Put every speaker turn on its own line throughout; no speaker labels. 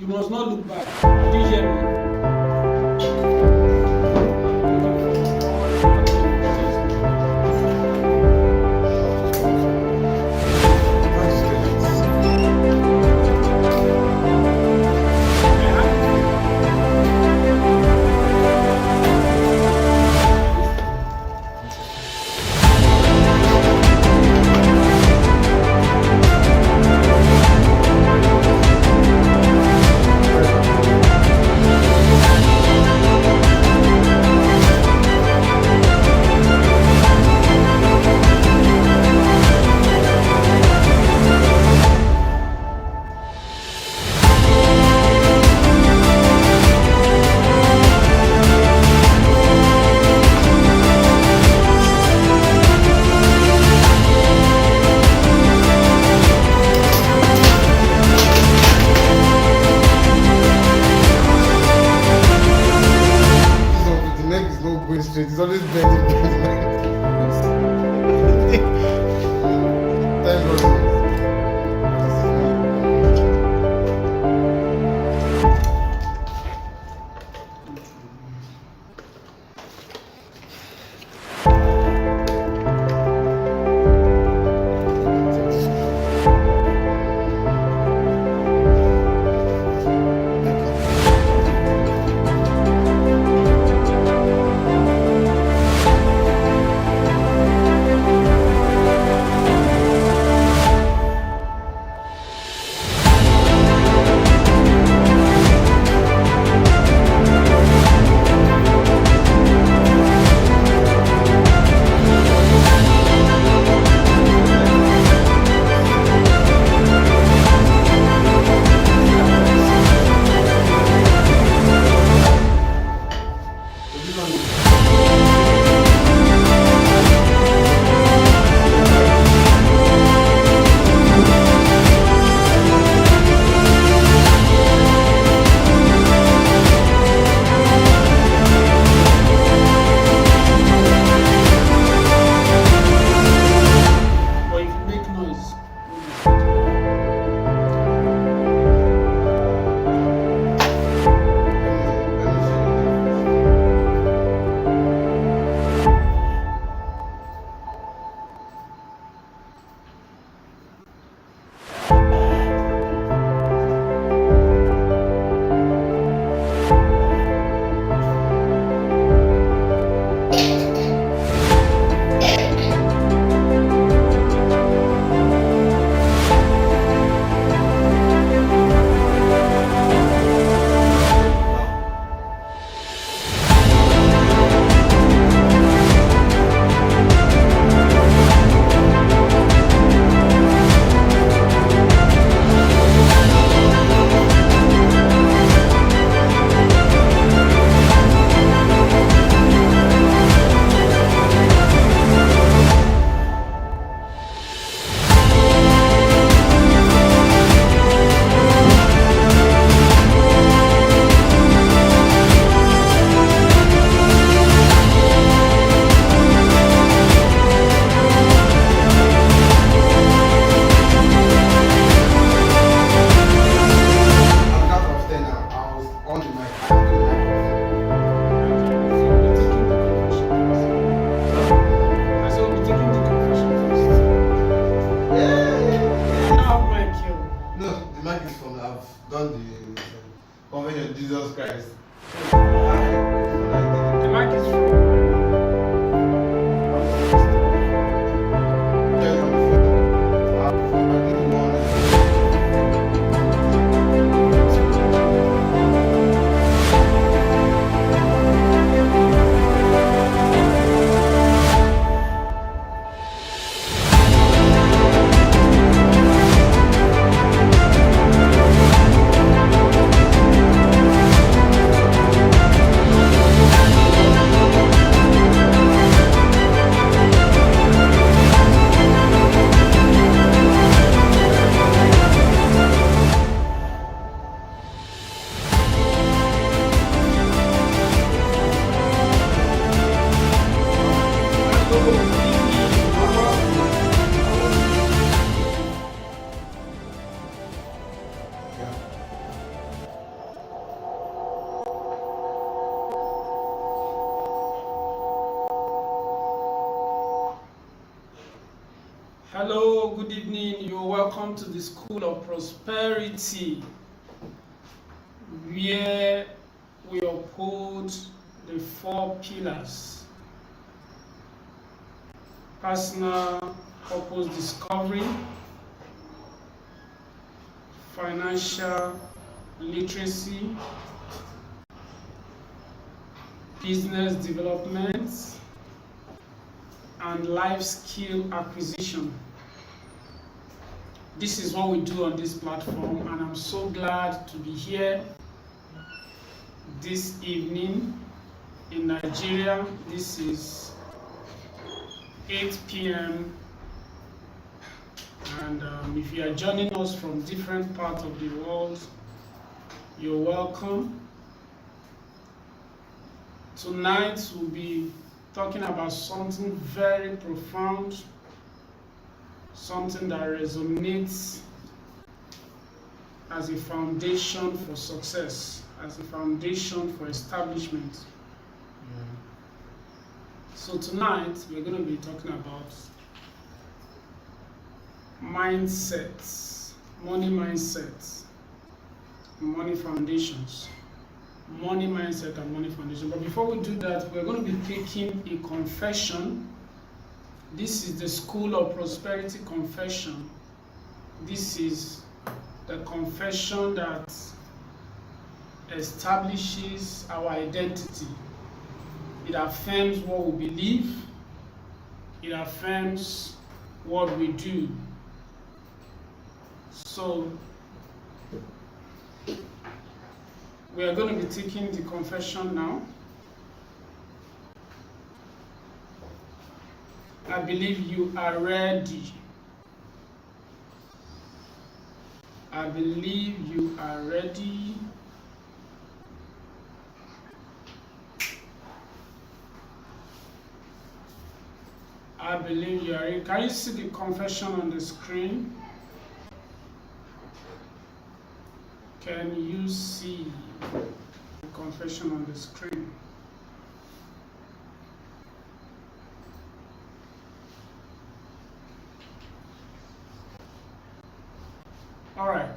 You must not look back. Do you hear me?
The neck is not going straight. It's always bending. Thank God.
Or if you make noise.
I'm out of 10 now. I was on the mic. I don't know.
I said we'll be taking the confession first.
Yeah.
Now, Michael.
No, the mic is from. I've done the convention of Jesus Christ.
The mic is from. Hello, good evening. You're welcome to the School of Prosperity, where we uphold the 4 pillars: personal purpose discovery, financial literacy, business development, and life skill acquisition. This is what we do on this platform, and I'm so glad to be here this evening in Nigeria. This is 8 p.m. and if you are joining us from different parts of the world, you're welcome. Tonight we'll be talking about something very profound, something that resonates as a foundation for success, as a foundation for establishment. So tonight we're going to be talking about mindsets, money mindsets, money foundations. Money mindset and money foundation. But before we do that, we're going to be taking a confession. This is the School of Prosperity confession. This is the confession that establishes our identity. It affirms what we believe. It affirms what we do. So we are going to be taking the confession now. I believe you are ready. I believe you are ready. I believe you are ready. Can you see the confession on the screen? Can you see the confession on the screen? All right.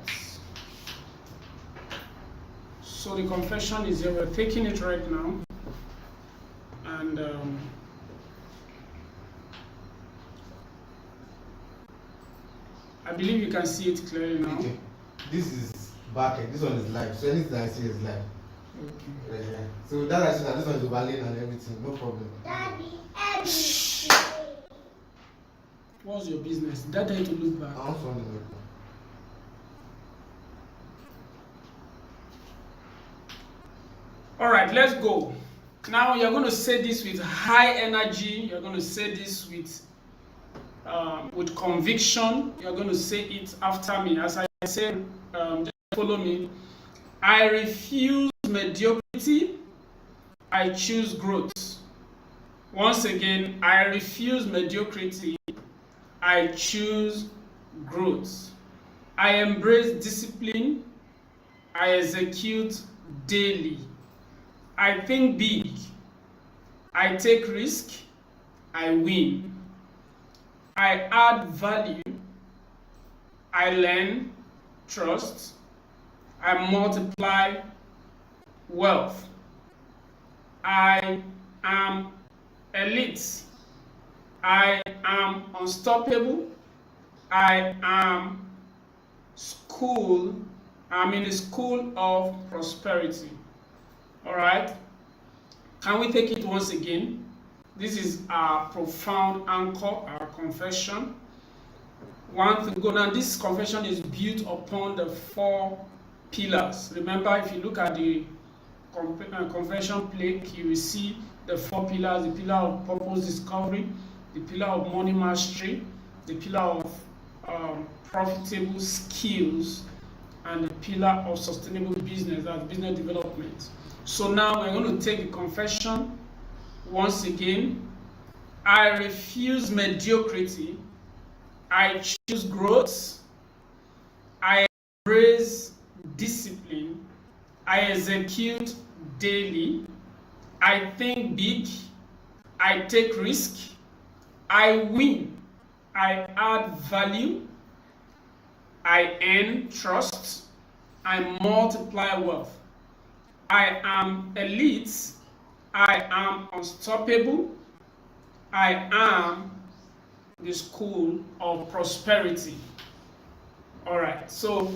So the confession is here. We're taking it right now, and I believe you can see it clearly now.
Okay. This is back end. This one is live. So anything I see is live.
Okay.
Yeah. So that I see that this one is overlaying and everything. No problem.
Daddy,
Shh. What's your business? Did I tell you to look back?
I also want to know.
All right, let's go. Now you're going to say this with high energy. You're going to say this with conviction. You're going to say it after me. As I say, just follow me. I refuse mediocrity. I choose growth. Once again, I refuse mediocrity. I choose growth. I embrace discipline. I execute daily. I think big. I take risk. I win. I add value. I learn, trust. I multiply wealth. I am elite. I am unstoppable. I am I'm in a school of prosperity. All right. Can we take it once again? This is our profound anchor, our confession. One thing go now. This confession is built upon the 4 pillars. Remember, if you look at the confession plaque, you will see the 4 pillars: the pillar of purpose discovery, the pillar of money mastery, the pillar of profitable skills, and the pillar of sustainable business, that's business development. So now we're going to take the confession once again. I refuse mediocrity. I choose growth. I embrace discipline. I execute daily. I think big. I take risk. I win. I add value, I earn trust, I multiply wealth. I am elite, I am unstoppable, I am the school of prosperity. All right, so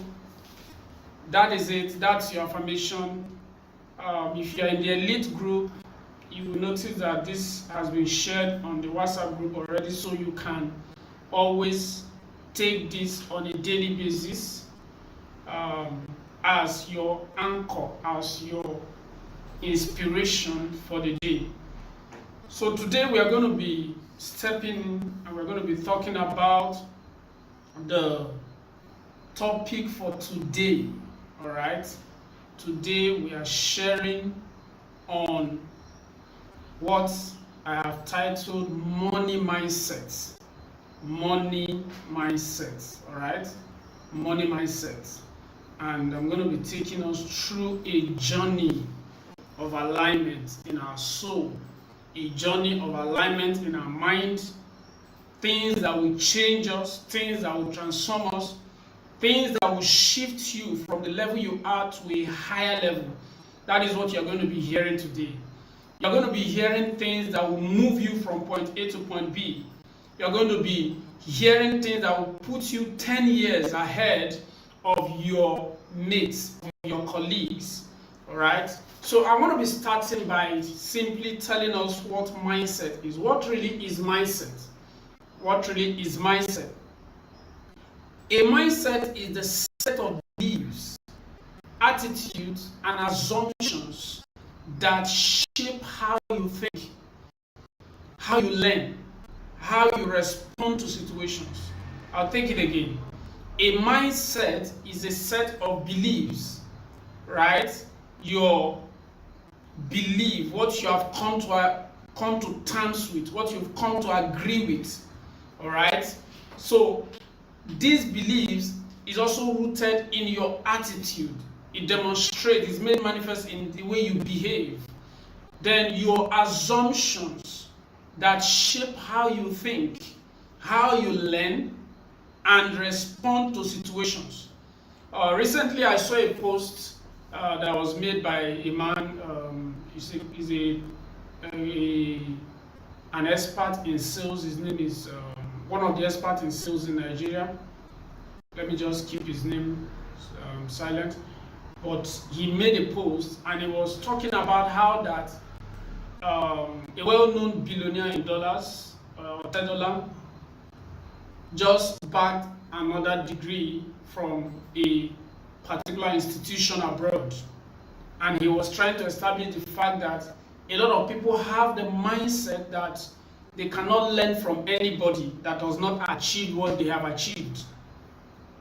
that is it. That's your affirmation. If you're in the elite group, you will notice that this has been shared on the WhatsApp group already, so you can always take this on a daily basis as your anchor, as your inspiration for the day. So today we are going to be stepping and we're going to be talking about the topic for today. All right, today we are sharing on what I have titled money mindset. Money mindset. All right, money mindset. And I'm going to be taking us through a journey of alignment in our soul, a journey of alignment in our mind, things that will change us, things that will transform us, things that will shift you from the level you are to a higher level. That is what you're going to be hearing today. You're going to be hearing things that will move you from point A to point B. You're going to be hearing things that will put you 10 years ahead of your mates, your colleagues. All right? So I want to be starting by simply telling us what mindset is. What really is mindset? What really is mindset? A mindset is the set of beliefs, attitudes, and assumptions that shape how you think, how you learn, how you respond to situations. I'll take it again. A mindset is a set of beliefs, right? Your belief, what you have come to terms with, what you've come to agree with. All right? So these beliefs is also rooted in your attitude. It demonstrates, it's made manifest in the way you behave. Then your assumptions that shape how you think, how you learn, and respond to situations. Recently, I saw a post that was made by a man. He's an expert in sales. His name is one of the experts in sales in Nigeria. Let me just keep his name silent. But he made a post and he was talking about how that a well-known billionaire in dollars, $10, just bagged another degree from a particular institution abroad. And he was trying to establish the fact that a lot of people have the mindset that they cannot learn from anybody that does not achieve what they have achieved.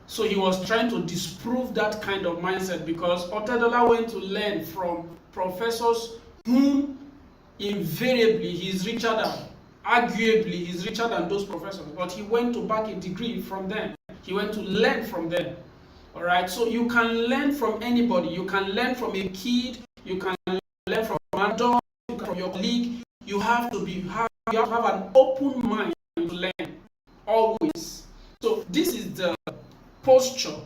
So he was trying to disprove that kind of mindset because Otedola went to learn from professors whom invariably he's richer than. Arguably, he's richer than those professors, but he went to back a degree from them. He went to learn from them. All right, so you can learn from anybody. You can learn from a kid. You can learn from an adult, from your colleague. You have to have an open mind to learn always. So this is the posture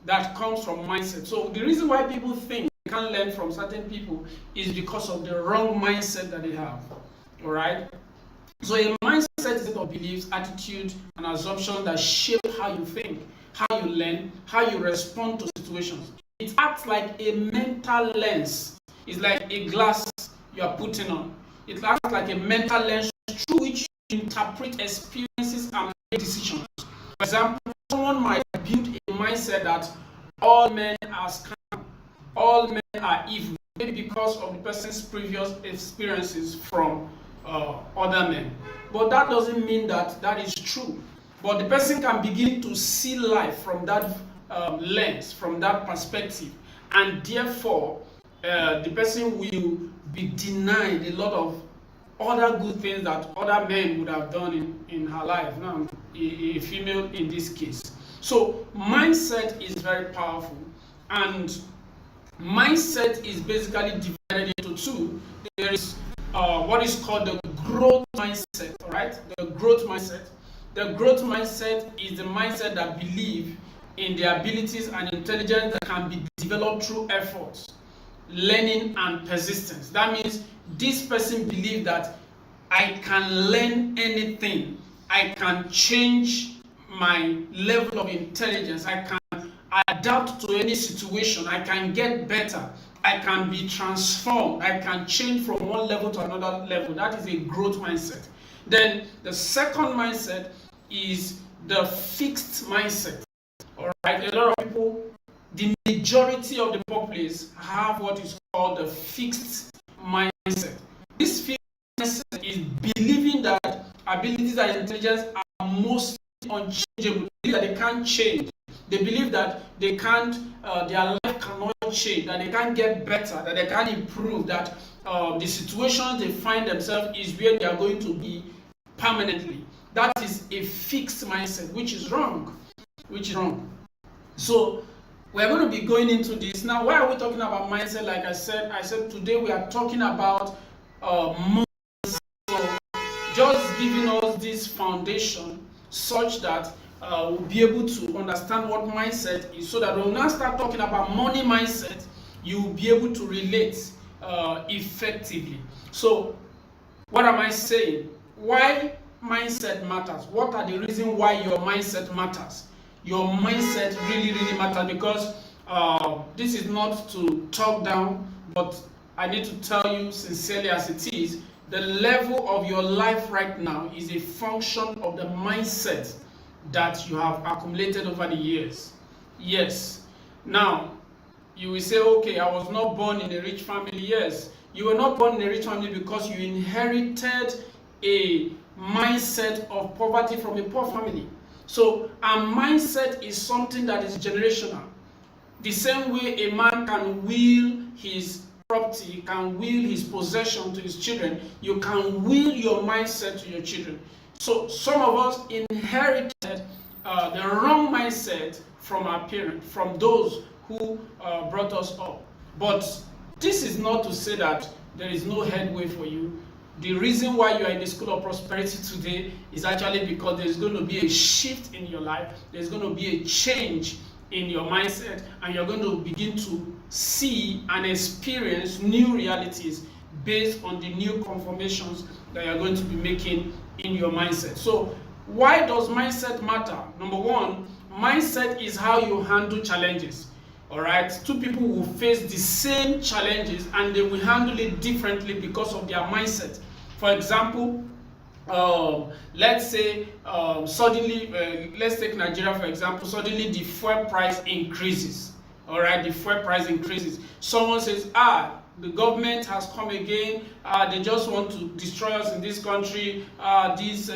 that comes from mindset. So the reason why people think they can't learn from certain people is because of the wrong mindset that they have. All right. So a mindset is a set of beliefs, attitude, and assumptions that shape how you think, how you learn, how you respond to situations. It acts like a mental lens. It's like a glass you are putting on. It acts like a mental lens through which you interpret experiences and make decisions. For example, someone might build a mindset that all men are scam, all men are evil, maybe because of the person's previous experiences from other men. But that doesn't mean that that is true. But the person can begin to see life from that lens, from that perspective, and therefore the person will be denied a lot of other good things that other men would have done in her life. Now, a female in this case. So mindset is very powerful, and mindset is basically divided into two. There is what is called the growth mindset, all right? The growth mindset, The growth mindset is the mindset that believes in the abilities and intelligence that can be developed through effort, learning, and persistence. That means this person believes that I can learn anything, I can change my level of intelligence, I can adapt to any situation, I can get better, I can be transformed, I can change from one level to another level. That is a growth mindset. Then the second mindset is the fixed mindset. All right, a lot of people, the majority of the populace have what is called the fixed mindset. This fixed mindset is believing that abilities and intelligence are mostly unchangeable, that they can't change. They believe that they can't, their life cannot change, that they can't get better, that they can't improve, that the situation they find themselves is where they are going to be permanently. That is a fixed mindset, which is wrong. So we're going to be going into this. Now, why are we talking about mindset? Like I said today we are talking about mindset. So just giving us this foundation such that we'll be able to understand what mindset is, so that when we now start talking about money mindset, you'll be able to relate effectively. So what am I saying? Why mindset matters? What are the reasons why your mindset matters? Your mindset really matters, because this is not to talk down, but I need to tell you sincerely as it is, the level of your life right now is a function of the mindset that you have accumulated over the years. Yes. Now, you will say, okay, I was not born in a rich family. Yes, you were not born in a rich family because you inherited a mindset of poverty from a poor family. So a mindset is something that is generational. The same way a man can will his property, can will his possession to his children, you can will your mindset to your children. So some of us inherited the wrong mindset from our parents, from those who brought us up. But this is not to say that there is no headway for you. The reason why you are in the School of Prosperity today is actually because there is going to be a shift in your life. There's going to be a change in your mindset, and you're going to begin to see and experience new realities based on the new conformations that you're going to be making in your mindset. So why does mindset matter? Number one, mindset is how you handle challenges. All right, two people will face the same challenges and they will handle it differently because of their mindset. For example, let's say suddenly, let's take Nigeria for example. Suddenly the fuel price increases. All right, the fuel price increases. Someone says, the government has come again. They just want to destroy us in this country. These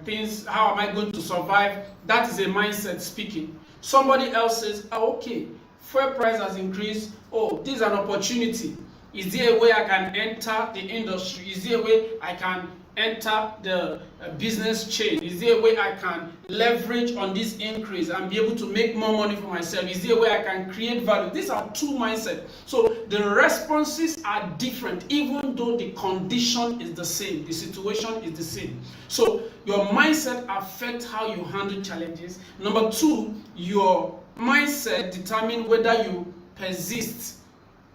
things, how am I going to survive? That is a mindset speaking. Somebody else says, okay, fuel price has increased. Oh, this is an opportunity. Is there a way I can enter the industry? Is there a way I can enter the business chain? Is there a way I can leverage on this increase and be able to make more money for myself? Is there a way I can create value? These are two mindsets. So the responses are different, even though the condition is the same, the situation is the same. So your mindset affects how you handle challenges. Number two, your mindset determines whether you persist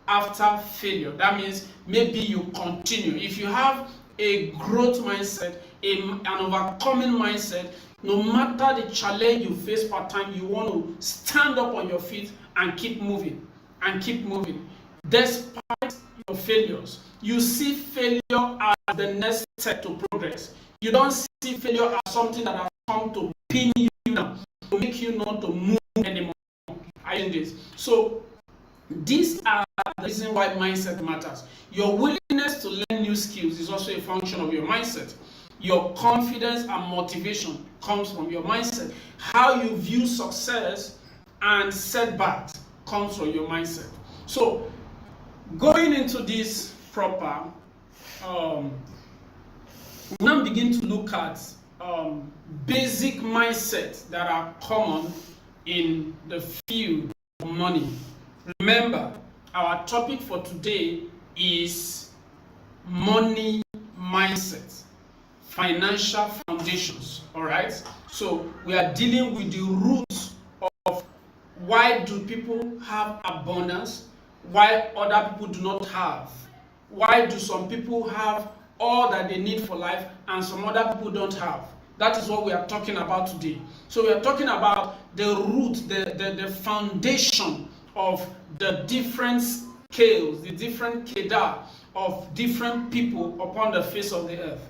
after failure. That means maybe you continue. If you have a growth mindset, an overcoming mindset, no matter the challenge you face part time, you want to stand up on your feet and keep moving and keep moving. Despite your failures, you see failure as the next step to progress. You don't see failure as something that has come to pin you down, to make you not to move anymore. I think this. So these are the reason why mindset matters. Your willingness to learn new skills is also a function of your mindset. Your confidence and motivation comes from your mindset. How you view success and setbacks comes from your mindset. So going into this proper, we now begin to look at basic mindsets that are common in the field of money. Remember, our topic for today is money mindset. financial foundations. All right. So we are dealing with the roots of why do people have abundance, why other people do not have, why do some people have all that they need for life and some other people don't have. That is what we are talking about today. So we are talking about the root, the foundation of the different scales, the different kedar of different people upon the face of the earth.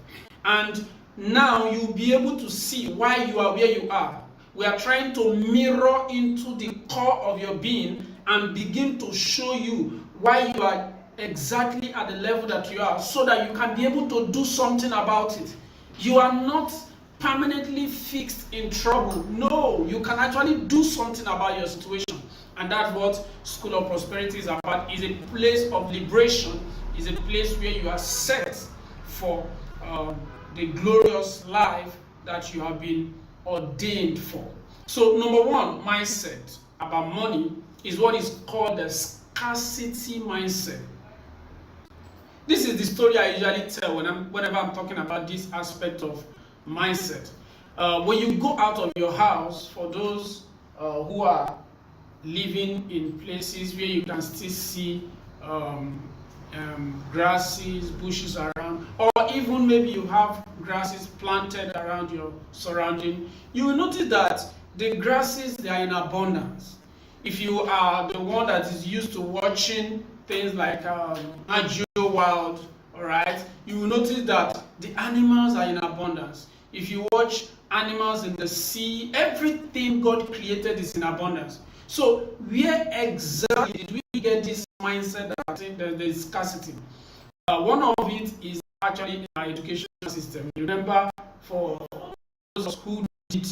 And now you'll be able to see why you are where you are. We are trying to mirror into the core of your being and begin to show you why you are exactly at the level that you are, so that you can be able to do something about it. You are not permanently fixed in trouble. No, you can actually do something about your situation. And that's what School of Prosperity is about. It's a place of liberation. It's a place where you are set for the glorious life that you have been ordained for. So number one mindset about money is what is called the scarcity mindset. This is the story I usually tell whenever I'm talking about this aspect of mindset. When you go out of your house, for those who are living in places where you can still see grasses, bushes around, or even maybe you have grasses planted around your surrounding, you will notice that the grasses, they are in abundance. If you are the one that is used to watching things like Geo Wild, all right, you will notice that the animals are in abundance. If you watch animals in the sea, everything God created is in abundance. So where exactly did we get this mindset that there is scarcity? One of it is actually in our education system. Remember, for those who did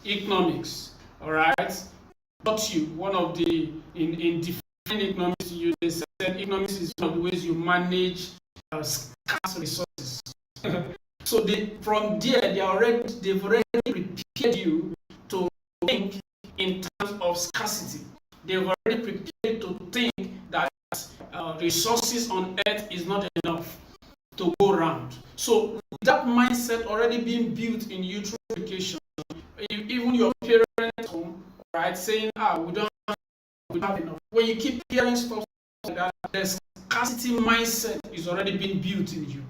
economics, all right, taught you one of the in defining economics, they said economics is one of the ways you manage scarce resources. So from there, they've already prepared you to think in terms of scarcity. They've already prepared to think that resources on earth is not enough to go around. So with that mindset already being built in you through education, even your parents home, right, saying, we don't have enough. When you keep hearing stuff like that, the scarcity mindset is already being built in you.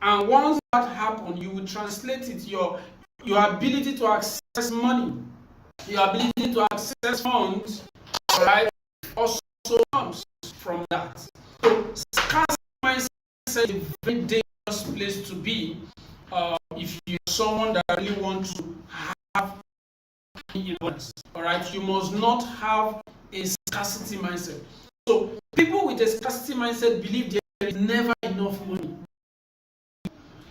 And once that happens, you will translate it, your ability to access money, your ability to access funds, right, also comes from that. So scarcity mindset is a very dangerous place to be if you're someone that really wants to have abundance. All right, you must not have a scarcity mindset. So people with a scarcity mindset believe there is never enough money.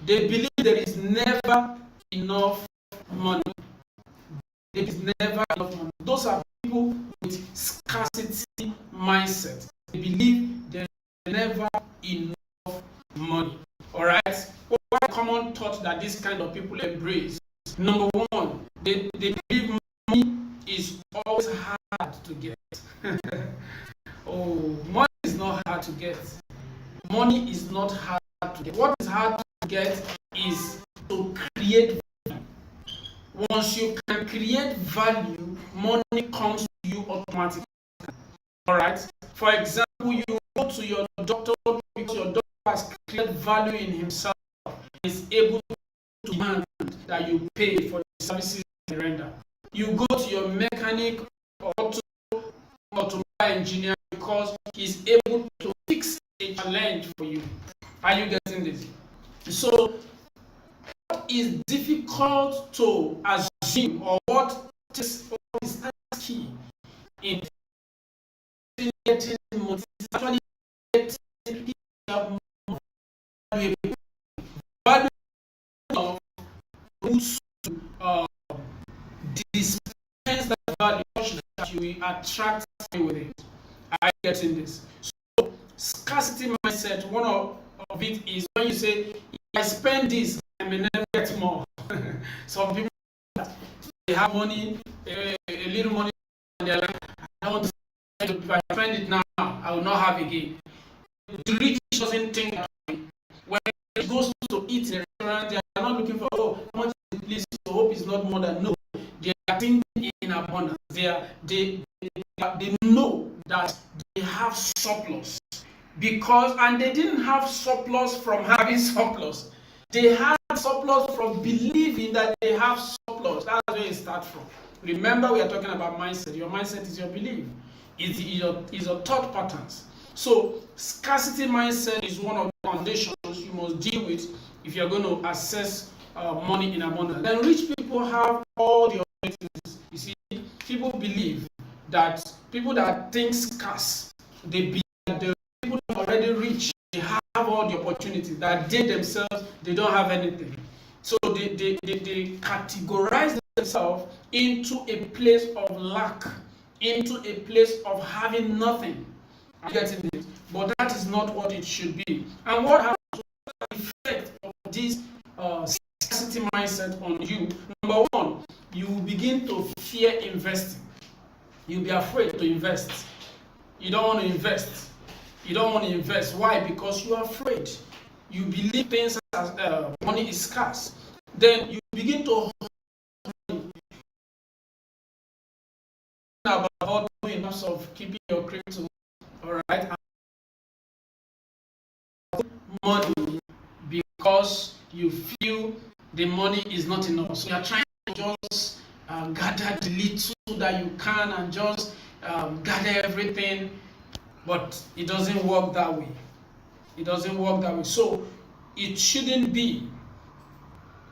They believe there is never enough money. There is never enough money. Those are people with scarcity mindset. They believe there is never enough money. All right. What a common thought that this kind of people embrace? Number one, they believe money is always hard to get. Oh, money is not hard to get. Money is not hard to get. What is hard to get is to create value. Once you can create value, money comes to you automatically. All right. For example, you go to your doctor because your doctor has created value in himself. Is able to demand that you pay for the services they render. You go to your mechanic or automobile engineer because he's able to fix a challenge for you. Are you getting this? So what is difficult to assume, or what is key in getting money, actually getting people value of who's dispense that value that you will attract with it. Are you getting this? So scarcity mindset, one of it is when you say, if I spend this, I may never get more. Some people, they have money, a little money, and they're like, I want to spend it. If I spend it now, I will not have again. The rich doesn't think that way. When he goes to eat in restaurant, they are not looking for, oh, how much is it, please, so hope it's not more than, no. They are thinking in abundance. They know that they have surplus. And they didn't have surplus from having surplus. They had surplus from believing that they have surplus. That's where it starts from. Remember, we are talking about mindset. Your mindset is your belief. Is your thought patterns. So scarcity mindset is one of the foundations you must deal with if you're going to access money in abundance. Then rich people have all the opportunities. You see, people believe that people that think scarce, they believe that the people that are already rich, they have all the opportunities, that they themselves, they don't have anything. So they categorize themselves into a place of lack, into a place of having nothing. I'm getting it. But that is not what it should be. And what happens to the effect of this scarcity mindset on you? Number one, you will begin to fear investing. You'll be afraid to invest. You don't want to invest. You don't want to invest. Why? Because you are afraid. You believe things as money is scarce. Then you begin to about in terms of keeping your crypto, all right, money because you feel the money is not enough. So you are trying to just gather the little that you can and just gather everything, but it doesn't work that way. It doesn't work that way. So it shouldn't be.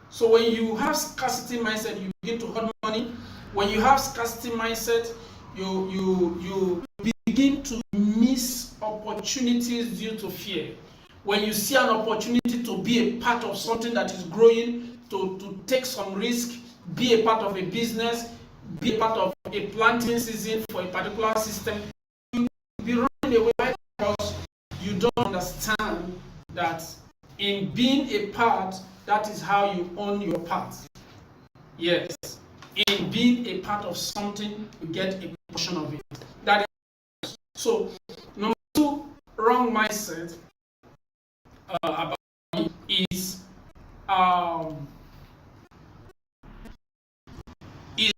So when you have scarcity mindset, you begin to hoard money. When you have scarcity mindset, you begin to miss opportunities due to fear. When you see an opportunity to be a part of something that is growing, to take some risk, be a part of a business, be a part of a planting season for a particular system, you will be running away because you don't understand that in being a part, that is how you own your part. Yes. In being a part of something, you get a portion of it. That is so. Number two, wrong mindset about money is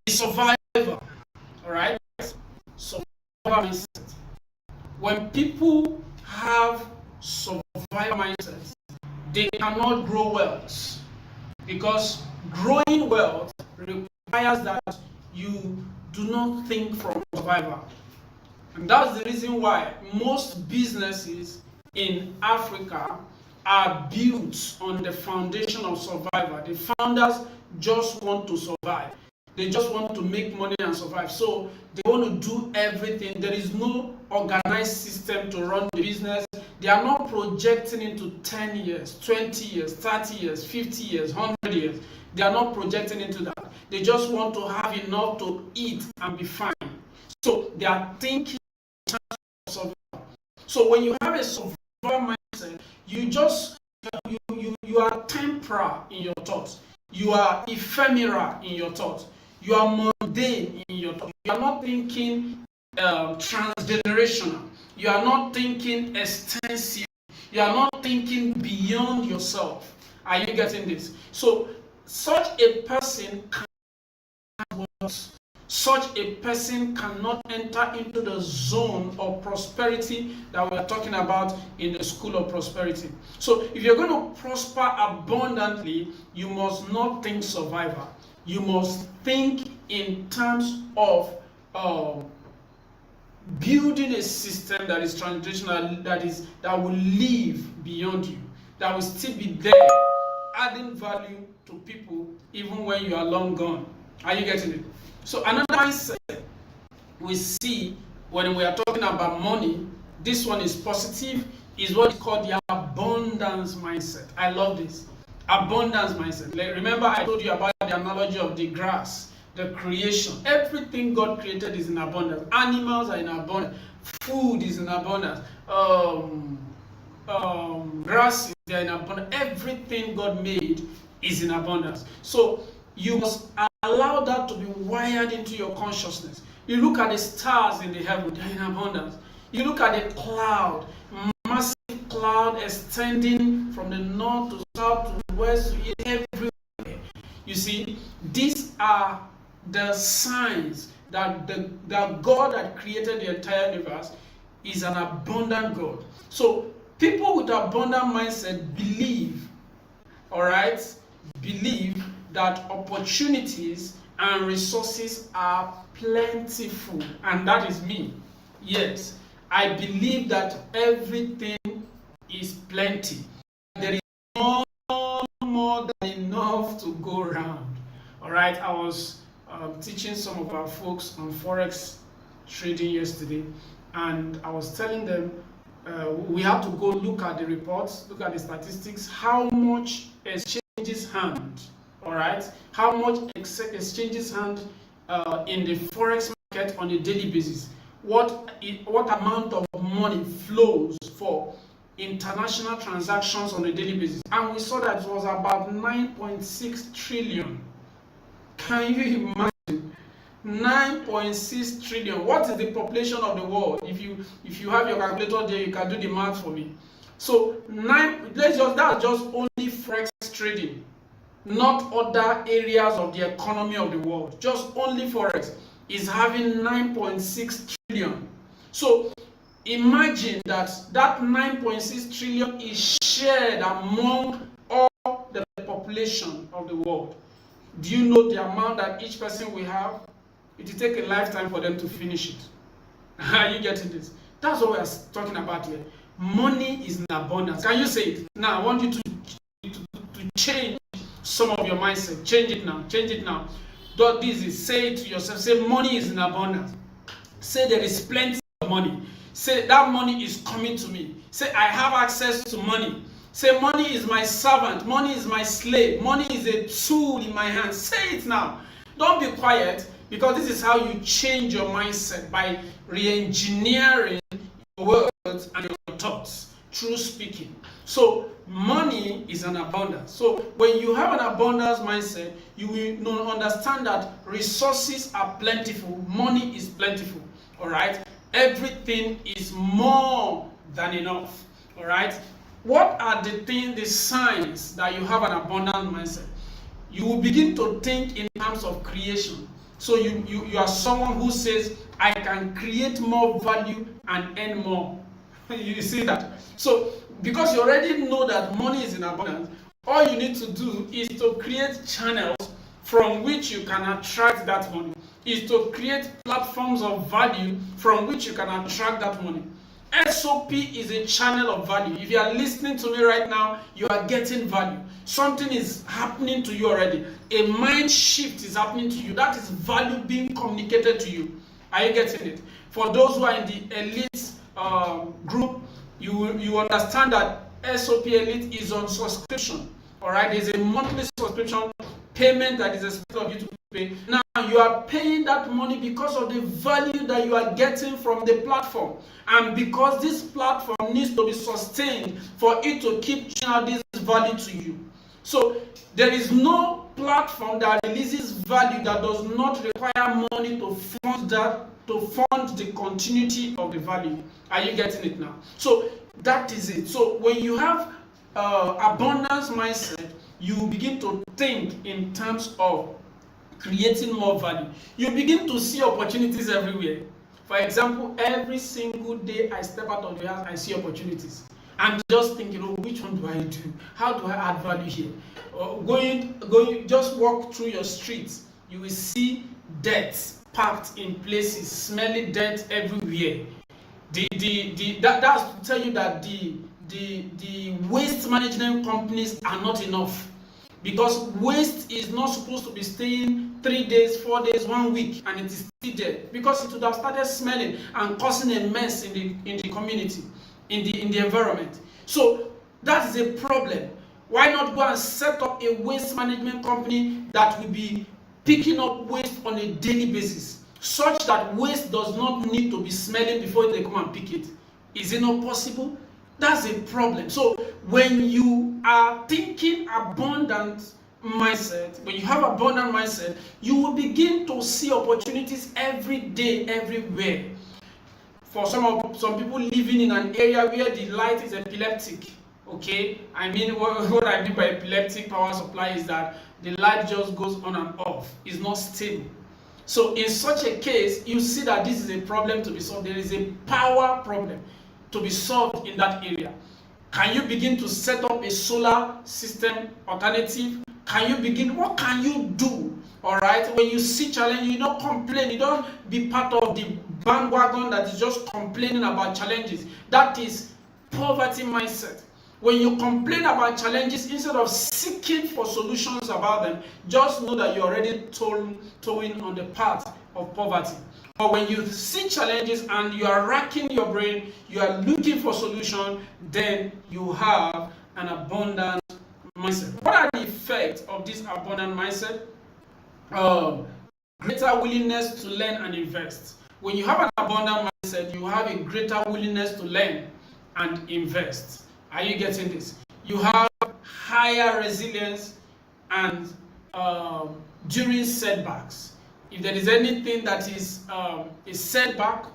survival. All right, survival mindset. When people have survival mindset, they cannot grow wealth, because growing wealth requires that you do not think from survival. And that's the reason why most businesses in Africa are built on the foundation of survival. The founders just want to survive. They just want to make money and survive. So they want to do everything. There is no organized system to run the business. They are not projecting into 10 years, 20 years, 30 years, 50 years, 100 years. They are not projecting into that. They just want to have enough to eat and be fine. So they are thinking in terms of survival. So when you have a survival mindset, you are temporal in your thoughts. You are ephemeral in your thoughts. You are mundane in your thoughts. You are not thinking transgenerational. You are not thinking extensive. You are not thinking beyond yourself. Are you getting this? So such a person cannot enter into the zone of prosperity that we are talking about in the school of prosperity. So if you're going to prosper abundantly, you must not think survival. You must think in terms of building a system that is transitional, that will live beyond you, that will still be there, adding value to people even when you are long gone. Are you getting it? So another mindset we see when we are talking about money, this one is positive, is what is called the abundance mindset. I love this. Abundance mindset. Like, remember I told you about the analogy of the grass, the creation. Everything God created is in abundance. Animals are in abundance. Food is in abundance. Grass is there in abundance. Everything God made is in abundance. So you must allow that to be wired into your consciousness. You look at the stars in the heaven, they're in abundance. You look at the cloud, massive cloud extending from the north to south to west to east, everywhere. You see, these are the signs that that God that created the entire universe is an abundant God. So people with abundant mindset believe, all right, believe that opportunities and resources are plentiful, and that is me. Yes, I believe that everything is plenty. There is more than enough to go around. All right, I was teaching some of our folks on forex trading yesterday, and I was telling them we have to go look at the reports, look at the statistics, how much exchanges hand, all right, how much exchanges hand in the forex market on a daily basis, what amount of money flows for international transactions on a daily basis, and we saw that it was about 9.6 trillion. Can you imagine? 9.6 trillion. What is the population of the world? If you have your calculator there, you can do the math for me. So that's just only forex trading, not other areas of the economy of the world. Just only forex is having 9.6 trillion. So imagine that 9.6 trillion is shared among all the population of the world. Do you know the amount that each person will have? It will take a lifetime for them to finish it. Are you getting this? That's what we are talking about here. Money is in abundance. Can you say it? Now I want you to change some of your mindset. Change it now. Change it now. Do this. Say it to yourself. Say money is in abundance. Say there is plenty of money. Say that money is coming to me. Say I have access to money. Say money is my servant. Money is my slave. Money is a tool in my hand. Say it now. Don't be quiet, because this is how you change your mindset, by re-engineering your words and your thoughts through speaking. So money is an abundance. So when you have an abundance mindset, you will understand that resources are plentiful. Money is plentiful. All right. Everything is more than enough. All right. What are the signs that you have an abundant mindset? You will begin to think in terms of creation. So you are someone who says, I can create more value and earn more. You see that? So because you already know that money is in abundance, all you need to do is to create channels from which you can attract that money. Is to create platforms of value from which you can attract that money. SOP is a channel of value. If you are listening to me right now, you are getting value. Something is happening to you already. A mind shift is happening to you. That is value being communicated to you. Are you getting it? For those who are in the elite group, you understand that SOP Elite is on subscription. All right, there's a monthly subscription payment that is expected of you to pay. Now you are paying that money because of the value that you are getting from the platform, and because this platform needs to be sustained for it to keep churning out this value to you. So there is no platform that releases value that does not require money to fund the continuity of the value. Are you getting it now? So that is it. So when you have abundance mindset, you begin to think in terms of creating more value. You begin to see opportunities everywhere. For example, every single day I step out of the house, I see opportunities. I'm just thinking, oh, which one do I do? How do I add value here? Going, just walk through your streets, you will see dirt packed in places, smelly dirt everywhere. That's to tell you that the waste management companies are not enough, because waste is not supposed to be staying 3 days, 4 days, 1 week, and it is still there, because it would have started smelling and causing a mess in the community, in the environment. So that is a problem. Why not go and set up a waste management company that will be picking up waste on a daily basis, such that waste does not need to be smelling before they come and pick it? Is it not possible? That's a problem. So when you are thinking abundant mindset, when you have abundant mindset, you will begin to see opportunities every day, everywhere. For some people living in an area where the light is epileptic, Okay, I mean, what I mean by epileptic power supply is that the light just goes on and off. It's not stable. So in such a case, you see that this is a problem to be solved. There is a power problem to be solved in that area. Can you begin to set up a solar system alternative? Can you begin? What can you do? All right. When you see challenge, you don't complain. You don't be part of the bandwagon that is just complaining about challenges. That is poverty mindset. When you complain about challenges, instead of seeking for solutions about them, just know that you're already towing on the path of poverty. But when you see challenges and you are racking your brain, you are looking for solution, then you have an abundant mindset. What are the effects of this abundant mindset? Greater willingness to learn and invest. When you have an abundant mindset, you have a greater willingness to learn and invest. Are you getting this? You have higher resilience and during setbacks. If there is anything that is a setback,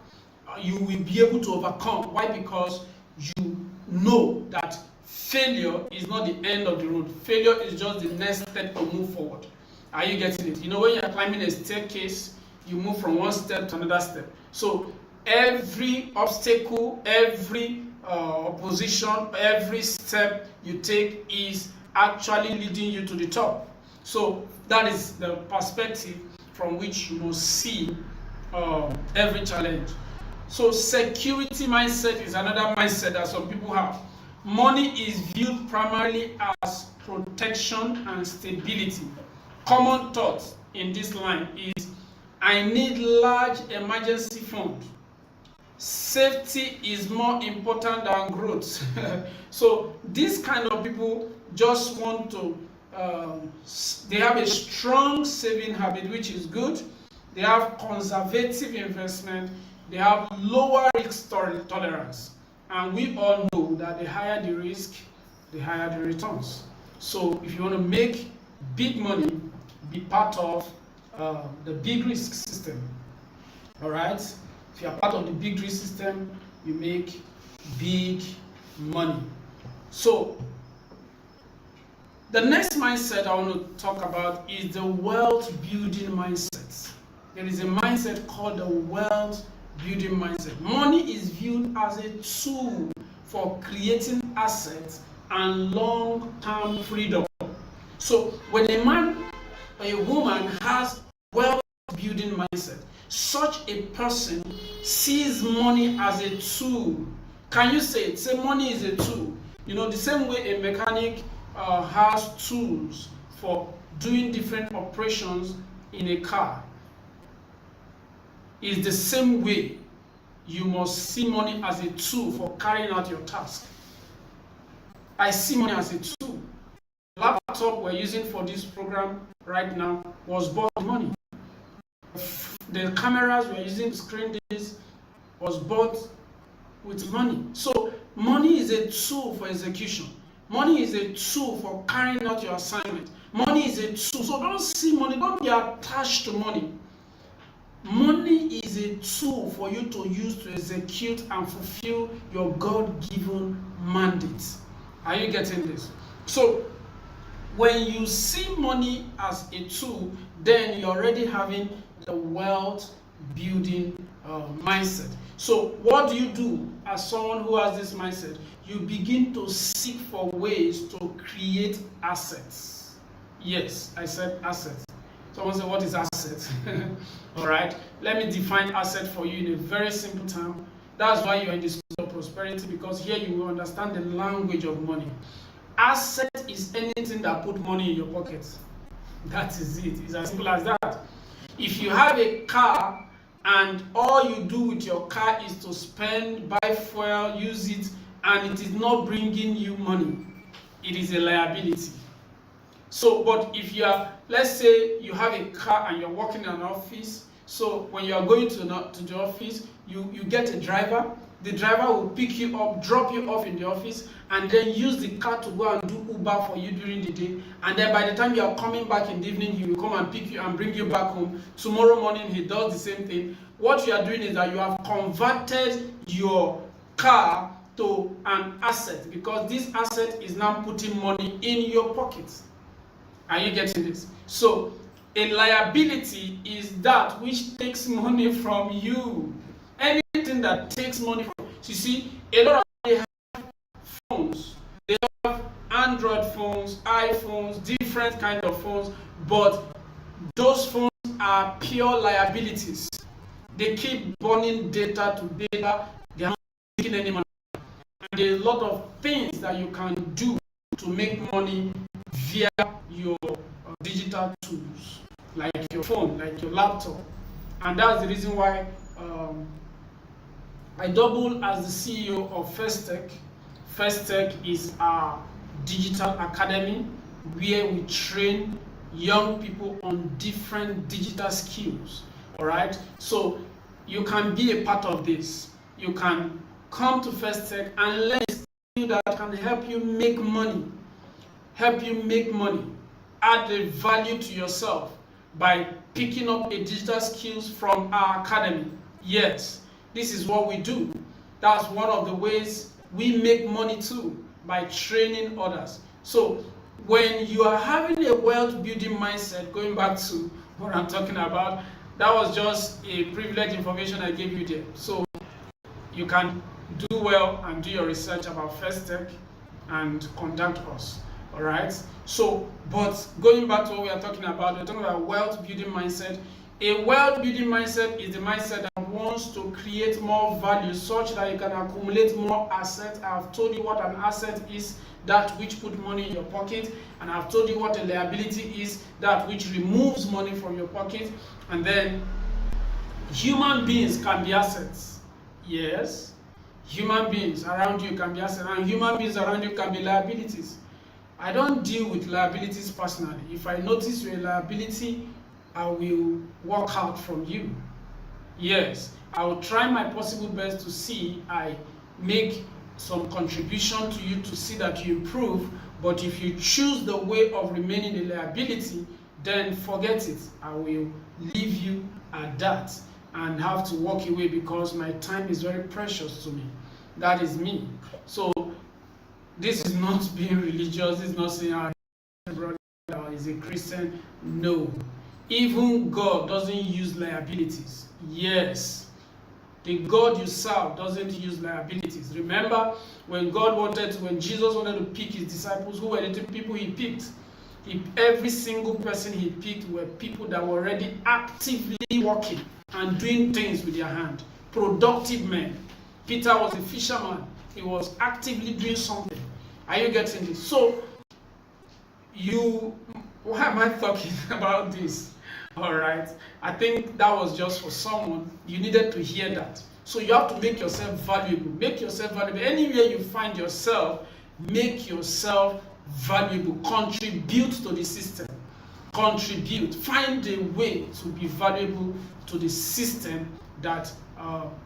you will be able to overcome. Why? Because you know that failure is not the end of the road. Failure is just the next step to move forward. Are you getting it? You know, when you're climbing a staircase, you move from one step to another step. So every obstacle, every opposition, every step you take is actually leading you to the top. So that is the perspective from which you must see every challenge. So security mindset is another mindset that some people have. Money is viewed primarily as protection and stability. Common thought in this line is, I need large emergency fund. Safety is more important than growth. So these kind of people just want to, they have a strong saving habit, which is good. They have conservative investment. They have lower risk tolerance. And we all know that the higher the risk, the higher the returns. So if you want to make big money, be part of the big risk system. All right? If you are part of the big risk system, you make big money. So the next mindset I want to talk about is the wealth building mindset. There is a mindset called the wealth building mindset. Money is viewed as a tool for creating assets and long-term freedom. So when a man or a woman has wealth building mindset, such a person sees money as a tool. Can you say it? Say money is a tool. You know, the same way a mechanic has tools for doing different operations in a car, is the same way you must see money as a tool for carrying out your task. I see money as a tool. The laptop we're using for this program right now was bought with money. The cameras we're using to screen this was bought with money. So money is a tool for execution. Money is a tool for carrying out your assignment. Money is a tool. So don't see money, don't be attached to money. Money is a tool for you to use to execute and fulfill your God-given mandate. Are you getting this? So when you see money as a tool, then you're already having the wealth building mindset. So what do you do as someone who has this mindset? You begin to seek for ways to create assets. Yes, I said assets. Someone said, what is asset? All right, let me define asset for you in a very simple term. That's why you're in the school of prosperity, because here you will understand the language of money. Asset is anything that put money in your pocket. That is it. It's as simple as that. If you have a car and all you do with your car is to spend, buy fuel, use it, and it is not bringing you money, it is a liability. So, but if you are, let's say you have a car and you're working in an office, so when you are going to the office, you get a driver. The driver will pick you up, drop you off in the office, and then use the car to go and do Uber for you during the day. And then by the time you are coming back in the evening, he will come and pick you and bring you back home. Tomorrow morning, he does the same thing. What you are doing is that you have converted your car to an asset because this asset is now putting money in your pocket. Are you getting this? So a liability is that which takes money from you. Anything that takes money from you. See, a lot of people have phones. They have Android phones, iPhones, different kind of phones, but those phones are pure liabilities. They keep burning data to data. They are not making any money. And there are a lot of things that you can do to make money via your digital tools, like your phone, like your laptop. And that's the reason why I double as the CEO of First Tech. First Tech is our digital academy where we train young people on different digital skills. All right, so you can be a part of this. You can come to First Tech and learn a skill that can help you make money, add a value to yourself by picking up a digital skills from our academy. Yes, this is what we do. That's one of the ways we make money too, by training others. So when you are having a wealth building mindset, going back to what I'm talking about, that was just a privileged information I gave you there. So you can do well and do your research about First Tech and contact us. All right. So, but going back to what we are talking about, we're talking about wealth building mindset. A wealth building mindset is the mindset that wants to create more value such that you can accumulate more assets. I've told you what an asset is, that which put money in your pocket, and I've told you what a liability is, that which removes money from your pocket. And then human beings can be assets. Yes, human beings around you can be assets, and human beings around you can be liabilities. I don't deal with liabilities personally. If I notice you're a liability, I will walk out from you. Yes, I will try my possible best to see I make some contribution to you to see that you improve. But if you choose the way of remaining a liability, then forget it. I will leave you at that and have to walk away because my time is very precious to me. That is me. So this is not being religious. This is not saying our brother is a Christian. No. Even God doesn't use liabilities. Yes. The God you serve doesn't use liabilities. Remember, when Jesus wanted to pick his disciples, who were the people he picked? Every single person he picked were people that were already actively working and doing things with their hand. Productive men. Peter was a fisherman. He was actively doing something. Are you getting this? So, why am I talking about this? All right. I think that was just for someone. You needed to hear that. So you have to make yourself valuable. Make yourself valuable. Anywhere you find yourself, make yourself valuable. Contribute to the system. Contribute. Find a way to be valuable to the system that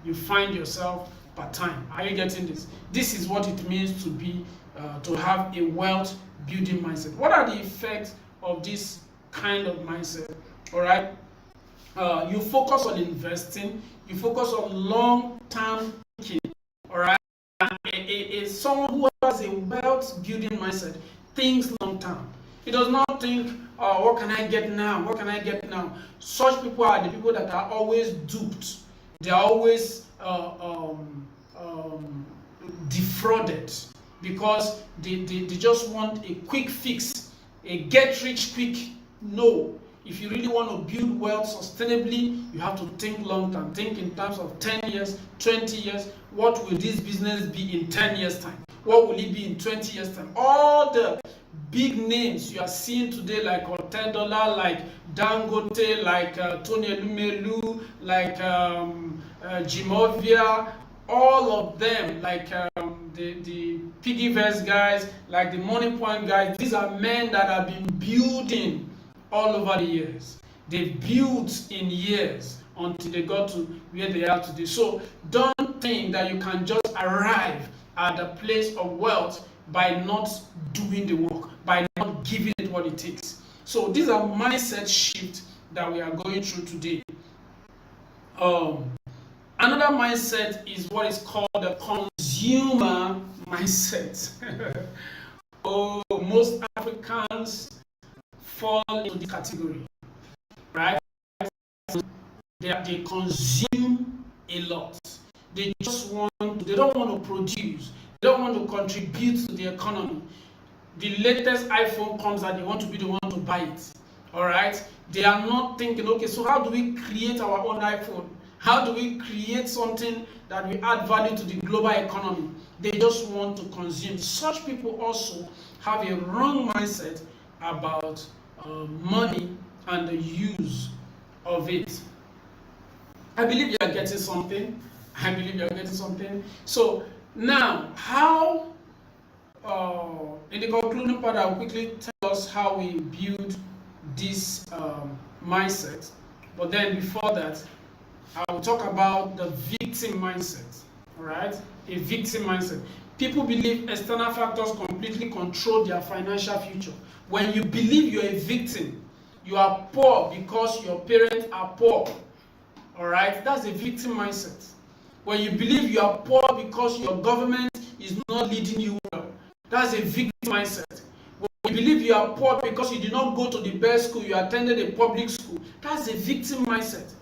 you find yourself part-time. Are you getting this? This is what it means to be to have a wealth building mindset. What are the effects of this kind of mindset? All right. You focus on investing. You focus on long-term thinking. All right. Someone who has a wealth building mindset thinks long-term. He does not think, what can I get now? What can I get now? Such people are the people that are always duped. They are always defrauded because they just want a quick fix, a get rich quick. No. If you really want to build wealth sustainably, you have to think long term. Think in terms of 10 years, 20 years. What will this business be in 10 years' time? What will it be in 20 years' time? All the big names you are seeing today, like $10, like Dangote, like Tony Elumelu, like Jimovia, all of them, like the Piggyverse guys, like the Money Point guys. These are men that have been building all over the years. They built in years until they got to where they are today. So don't think that you can just arrive at the place of wealth by not doing the work, by not giving it what it takes. So these are mindset shifts that we are going through today. Another mindset is what is called the consumer mindset. Oh, most Africans fall into this category, right? They consume a lot. They don't want to produce. They don't want to contribute to the economy. The latest iPhone comes and they want to be the one to buy it. All right? They are not thinking, okay, so how do we create our own iPhone? How do we create something that will add value to the global economy? They just want to consume. Such people also have a wrong mindset about money and the use of it. I believe you are getting something. I believe you are getting something. So now, how, in the concluding part, I'll quickly tell us how we build this mindset. But then before that, I will talk about the victim mindset. All right? A victim mindset. People believe external factors completely control their financial future. When you believe you're a victim, you are poor because your parents are poor. All right? That's a victim mindset. When you believe you are poor because your government is not leading you well, that's a victim mindset. When you believe you are poor because you did not go to the best school, you attended a public school, that's a victim mindset.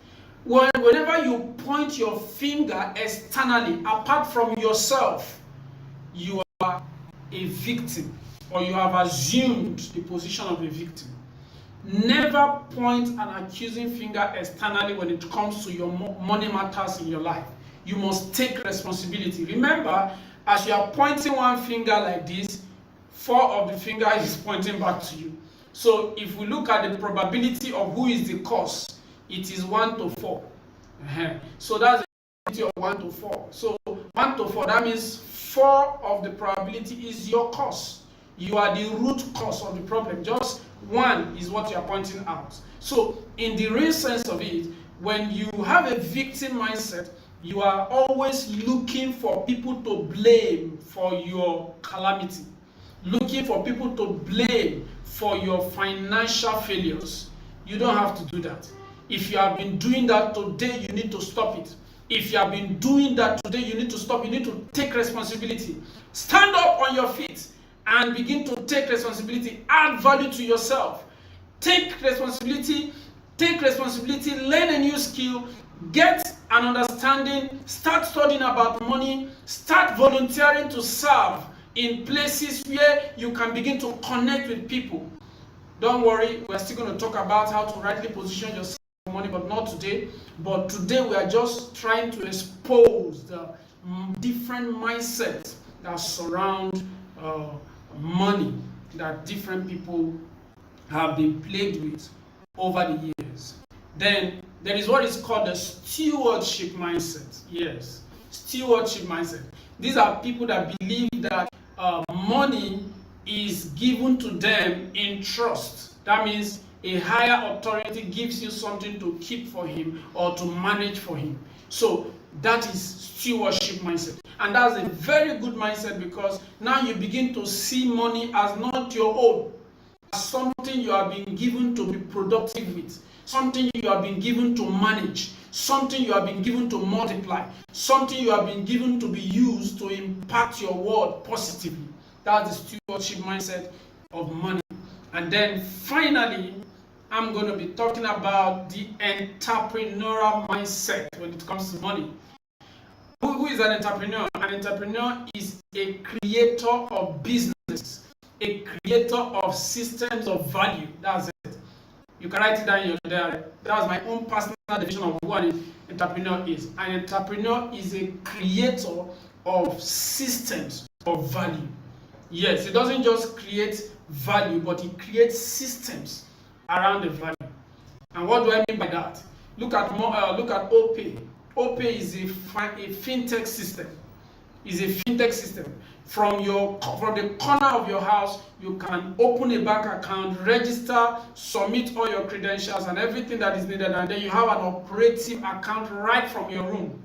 Whenever you point your finger externally, apart from yourself, you are a victim, or you have assumed the position of a victim. Never point an accusing finger externally when it comes to your money matters in your life. You must take responsibility. Remember, as you are pointing one finger like this, 4 of the finger is pointing back to you. So if we look at the probability of who is the cause, it is 1 to 4. So that's the probability of 1 to 4. So 1 to 4, that means 4 of the probability is your cause. You are the root cause of the problem. Just 1 is what you are pointing out. So in the real sense of it, when you have a victim mindset, you are always looking for people to blame for your calamity, looking for people to blame for your financial failures. You don't have to do that. If you have been doing that today, you need to stop it. If you have been doing that today, you need to stop. You need to take responsibility. Stand up on your feet and begin to take responsibility. Add value to yourself. Take responsibility. Learn a new skill. Get an understanding. Start studying about money. Start volunteering to serve in places where you can begin to connect with people. Don't worry, we're still going to talk about how to rightly position yourself for money, but not today. But today we are just trying to expose the different mindsets that surround money that different people have been plagued with over the years. Then there is what is called the stewardship mindset. Yes, stewardship mindset. These are people that believe that money is given to them in trust. That means a higher authority gives you something to keep for him or to manage for him. So that is stewardship mindset. And that's a very good mindset, because now you begin to see money as not your own, as something you have been given to be productive with, something you have been given to manage, something you have been given to multiply, something you have been given to be used to impact your world positively. That's the stewardship mindset of money. And then finally, I'm going to be talking about the entrepreneurial mindset when it comes to money. Who is an entrepreneur? An entrepreneur is a creator of business, a creator of systems of value. That's it. You can write it down in your diary. That's my own personal definition of what an entrepreneur is. An entrepreneur is a creator of systems of value. Yes, it doesn't just create value, but it creates systems around the value. And what do I mean by that? Look at OPay. OPay is a fintech system. Is a fintech system. From the corner of your house, you can open a bank account, register, submit all your credentials and everything that is needed, and then you have an operative account right from your room.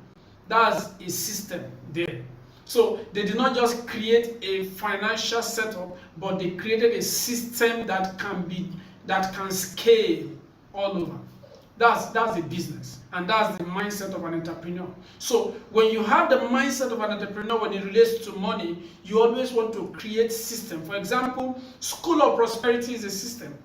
That's a system there. So they did not just create a financial setup, but they created a system that can scale all over. That's a business. And that's the mindset of an entrepreneur. So when you have the mindset of an entrepreneur when it relates to money, you always want to create system. For example, School of Prosperity is a system.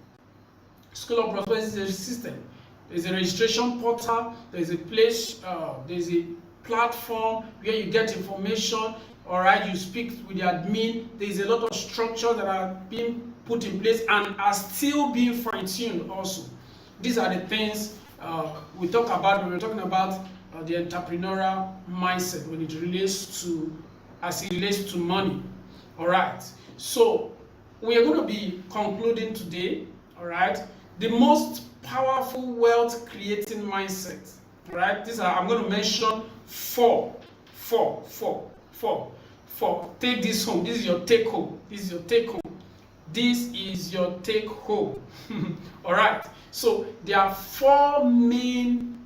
School of Prosperity is a system. There's a registration portal, there's a place, there's a platform where you get information, all right, you speak with the admin. There's a lot of structures that are being put in place and are still being fine-tuned also. These are the things we talk about when we're talking about the entrepreneurial mindset when it relates to, as it relates to money. All right, so we are going to be concluding today. All right, the most powerful wealth creating mindset. All right, these are, I'm going to mention four. Take this home. This is your take home. This is your take home. This is your take home. All right. So there are four main,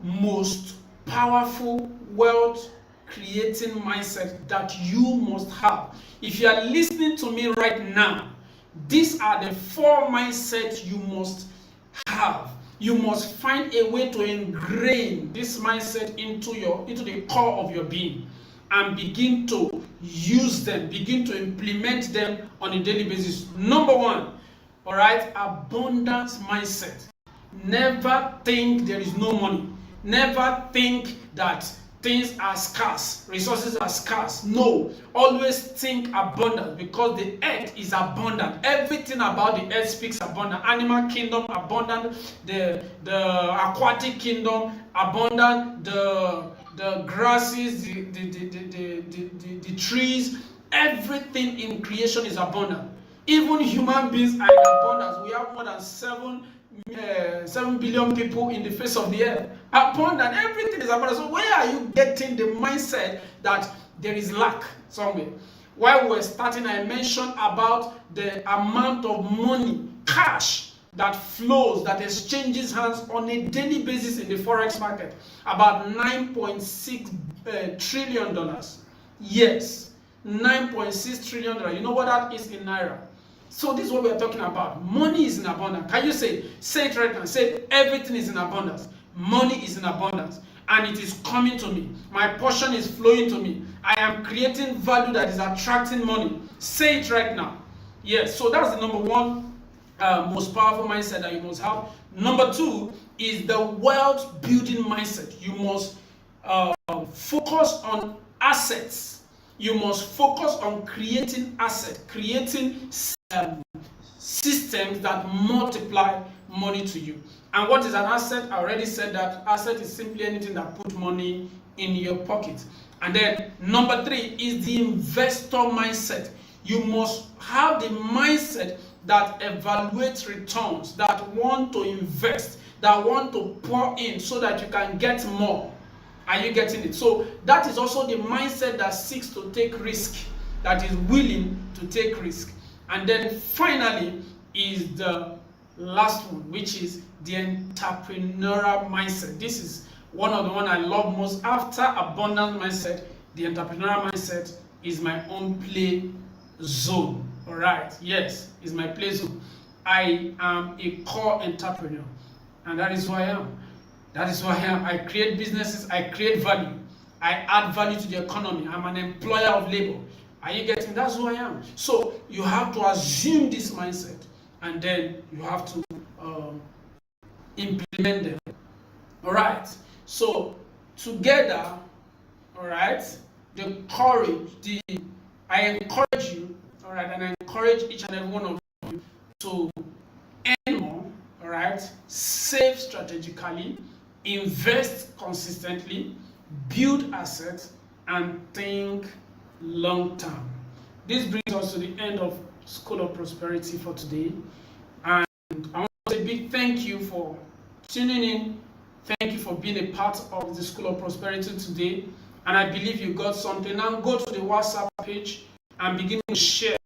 most powerful wealth creating mindset that you must have. If you are listening to me right now, these are the four mindsets you must have. You must find a way to ingrain this mindset into the core of your being and begin to use them, begin to implement them on a daily basis. Number one, all right, abundance mindset. Never think there is no money. Never think that things are scarce, resources are scarce. No, always think abundant, because the earth is abundant. Everything about the earth speaks abundant. Animal kingdom abundant, the aquatic kingdom abundant, the grasses, the trees, everything in creation is abundant. Even human beings are in abundance. We have more than 7 billion people in the face of the earth. Abundant, everything is abundant. So where are you getting the mindset that there is lack somewhere? While we were starting, I mentioned about the amount of money, cash, that flows, that exchanges hands on a daily basis in the forex market. About $9.6 trillion. Yes, $9.6 trillion. You know what that is in Naira? So this is what we are talking about. Money is in abundance. Can you say it right now? Say everything is in abundance. Money is in abundance. And it is coming to me. My portion is flowing to me. I am creating value that is attracting money. Say it right now. Yes, so that's the number one most powerful mindset that you must have. Number two is the wealth building mindset. You must focus on assets. You must focus on creating assets, creating systems that multiply money to you. And what is an asset? I already said that asset is simply anything that puts money in your pocket. And then number three is the investor mindset. You must have the mindset that evaluates returns, that want to invest, that want to pour in so that you can get more. Are you getting it? So that is also the mindset that seeks to take risk, that is willing to take risk. And then finally is the last one, which is the entrepreneurial mindset. This is one of the one I love most. After abundance mindset, the entrepreneurial mindset is my own play zone. All right, yes, it's my play zone. I am a core entrepreneur, and that is who I am. That is who I am. I create businesses, I create value, I add value to the economy. I'm an employer of labor. Are you getting? That's who I am. So you have to assume this mindset, and then you have to implement them. All right. So together, all right, the courage, I encourage you, all right, and I encourage each and every one of you to earn more, all right, save strategically, invest consistently, build assets, and think long term. This brings us to the end of School of Prosperity for today. And I want to say a big thank you for tuning in. Thank you for being a part of the School of Prosperity today. And I believe you got something. Now go to the WhatsApp page and begin to share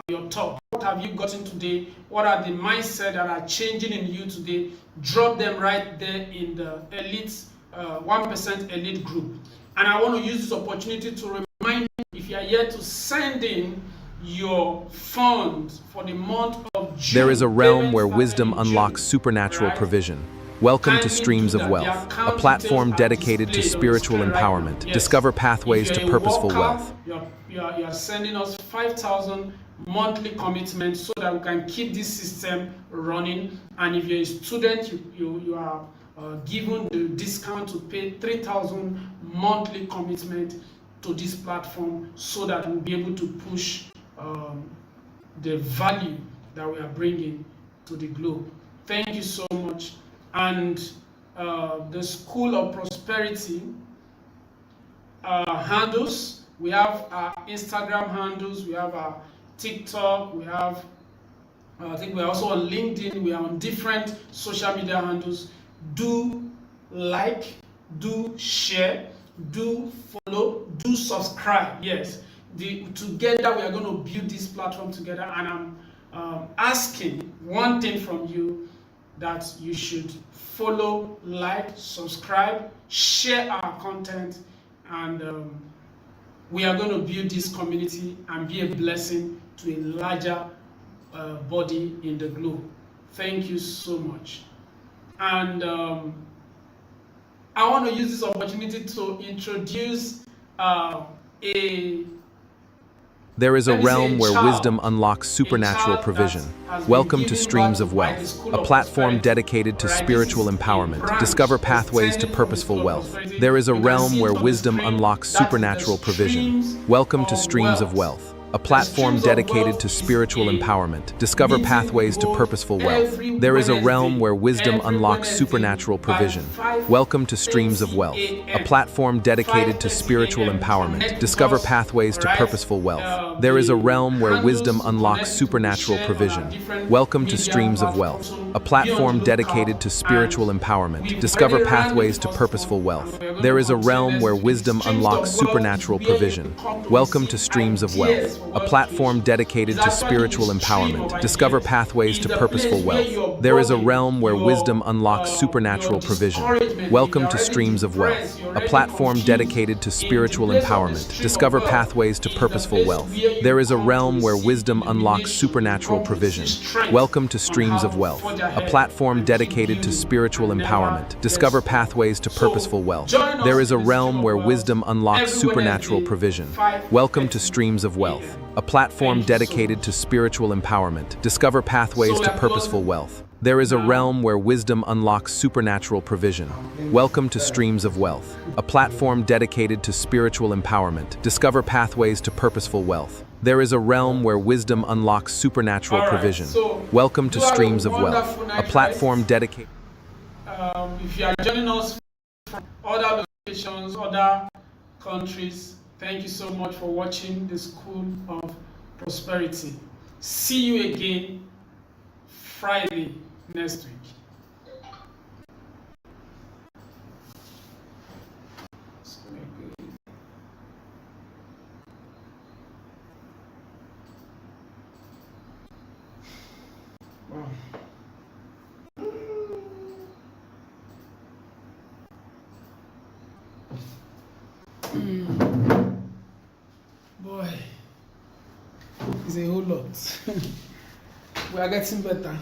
your thoughts. What have you gotten today? What are the mindsets that are changing in you today? Drop them right there in the elite 1% elite group. And I want to use this opportunity to remind you, if you are yet to send in your funds for the month of June.
There is a realm where wisdom unlocks supernatural provision. Welcome to
Kindly
Streams
do
of
that.
Wealth,
The
a
account
platform
details are
dedicated to
displayed on the
spiritual
screen right now.
empowerment.
Yes.
Discover pathways
If
to
you're a
purposeful
worker,
wealth.
you are sending us 5,000 monthly commitments so that we can keep this system running. And if you're a student, you are given the discount to pay 3,000 monthly commitment to this platform so that we'll be able to push the value that we are bringing to the globe. Thank you so much. And the School of Prosperity handles, we have our Instagram handles, we have our TikTok, we have I think we're also on LinkedIn, we are on different social media handles. Do like, do share, do follow, do subscribe. Yes, together we are going to build this platform together, and I'm asking one thing from you, that you should follow, like, subscribe, share our content, and we are going to build this community and be a blessing to a larger body in the globe. Thank you so much. And I want to use this opportunity to introduce
There is a
let me say
realm where
child.
wisdom unlocks supernatural
child
provision.
that has been
Welcome to
given
Streams
birth
of
by the
Wealth,
School
a
of
platform
Prosperity.
dedicated to
Right,
spiritual
this is a
empowerment.
branch
Discover pathways to
extending from the
purposeful
School of
wealth.
Prosperity.
There is a
You can
realm
see it
where
on the
wisdom
screen.
unlocks
That is the
supernatural provision.
streams
Welcome to
of
Streams of
wealth.
Wealth, a platform
Streams of
dedicated
Wealth
to
is
spiritual
a
empowerment. Discover
meeting
pathways
we
to
hold
purposeful wealth.
every
There is a realm
Wednesday,
where wisdom
every
unlocks
Wednesday
supernatural
by
provision.
5:30
Welcome to Streams of Wealth, a
a.m.
platform dedicated to
5:30
spiritual
a.m.
empowerment.
Connect with
Discover
us,
pathways to
alright?
purposeful wealth. There is a realm where wisdom
handles to
unlocks
connect,
supernatural
we share on our
provision.
different
Welcome to
media
Streams of
platforms,
Wealth,
so
a
be
platform
on the
dedicated
lookout.
to spiritual
And
empowerment.
we've
Discover
already ran the
pathways to
first
purposeful
one,
wealth.
and we're going
There
to
is a
continue
realm
next
where
week.
wisdom
Streams
unlocks
of Wealth
supernatural
is where you
provision.
come to
Welcome to
receive
Streams of
ideas
Wealth,
for
a
wealth
platform
creation.
dedicated
It's
to
actually
spiritual
the stream
empowerment.
of
Discover
ideas.
pathways
It's
to
the
purposeful
place where
wealth.
your
There is a
burden,
realm where
your,
wisdom unlocks
your
supernatural provision.
discouragement,
Welcome
you're
to
already
Streams of
depressed,
Wealth,
you're
a
already
platform
confused.
dedicated to
In the
spiritual
place of the
empowerment.
stream of
Discover
wealth
pathways to
is the
purposeful
place
wealth.
where you
There is a
come to
realm where
receive
wisdom unlocks
illumination,
supernatural
come to
provision.
receive strength
Welcome to
on
Streams
how
of
to
Wealth,
forge
a
ahead
platform
and keep
dedicated to
building
spiritual
and never
empowerment.
get
Discover
stuck.
pathways to
So,
purposeful wealth.
join us
There is a
in the Stream
realm
of
where
Wealth
wisdom unlocks
every
supernatural
Wednesday,
provision.
5:30
Welcome to Streams of Wealth,
a.m.
a platform
Thank you so
dedicated to
much.
spiritual empowerment. Discover pathways
So we
to
are
purposeful
closing
wealth. There is a
now.
realm where wisdom unlocks supernatural provision. Welcome to Streams of Wealth, a platform dedicated to spiritual empowerment. Discover pathways to purposeful wealth. There is a realm where wisdom unlocks supernatural
All right,
provision.
so
Welcome to
do have a
Streams of Wealth,
wonderful
a
night,
platform
guys.
dedicated.
If you are joining us from other locations, other countries, thank you so much for watching the School of Prosperity. See you again Friday next week. Wow. Boy, it's a whole lot. We are getting better.